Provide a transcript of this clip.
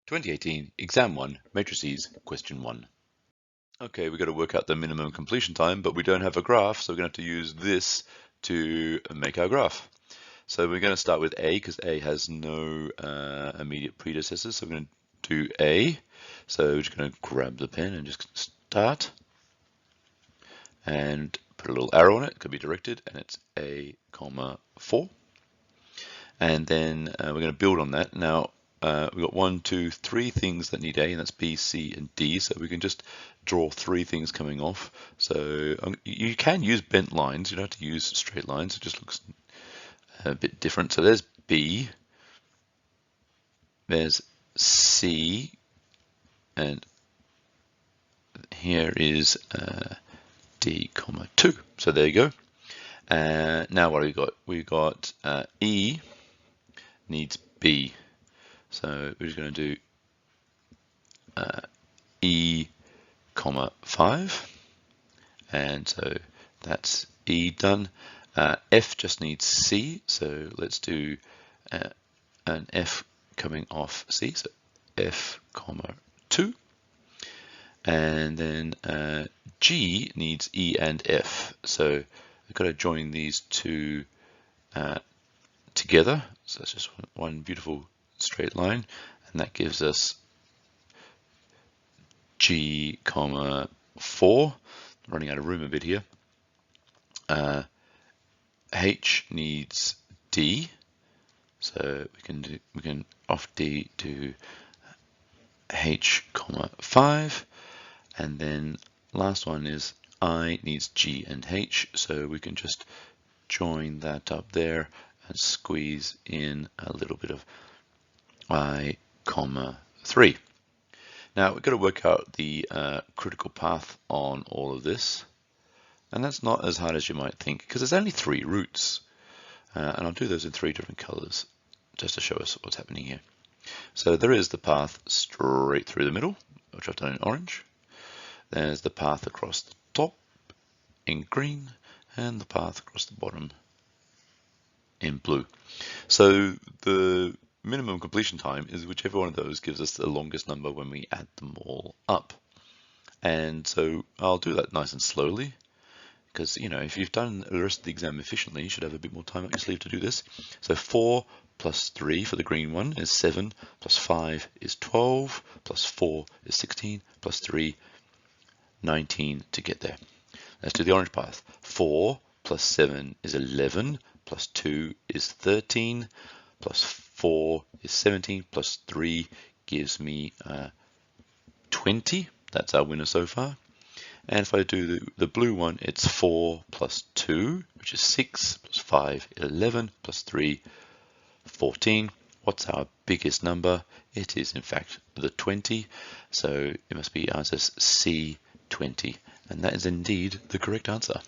2018 Exam 1 Matrices Question 1. Okay, we've got to work out the minimum completion time, but we don't have a graph, so we're going to have to use this to make our graph. So we're going to start with A because A has no immediate predecessors, so we're going to do A. So we're just going to grab the pen and just start and put a little arrow on it. It could be directed, and it's A, 4. And then we're going to build on that. Now, we've got 1, 2, 3 things that need A, and that's B, C, and D. So we can just draw 3 things coming off. So you can use bent lines. You don't have to use straight lines. It just looks a bit different. So there's B, there's C, and here is D, 2. So there you go. Now what have we got? We've got E needs B. So we're just going to do E, 5, and so that's E done. F just needs C, so let's do an F coming off C, so F, 2. And then G needs E and F, so we've got to join these two together. So that's just one beautiful straight line, and that gives us G, 4. Running out of room a bit here. H needs D, so we can off D to H, 5, and then last one is I needs G and H, so we can just join that up there and squeeze in a little bit of I, 3. Now we've got to work out the critical path on all of this, and that's not as hard as you might think because there's only 3 roots, and I'll do those in 3 different colors just to show us what's happening here. So there is the path straight through the middle, which I've done in orange. There's the path across the top in green, and the path across the bottom in blue. So the minimum completion time is whichever one of those gives us the longest number when we add them all up. And so I'll do that nice and slowly, because if you've done the rest of the exam efficiently, you should have a bit more time up your sleeve to do this. So 4 plus 3 for the green one is 7, plus 5 is 12, plus 4 is 16, plus 3, 19 to get there. Let's do the orange path. 4 plus 7 is 11, plus 2 is 13, plus 4 is 17, plus 3 gives me 20. That's our winner so far. And if I do the blue one, it's 4 plus 2, which is 6, plus 5, 11, plus 3, 14. What's our biggest number? It is, in fact, the 20. So it must be answer C, 20. And that is indeed the correct answer.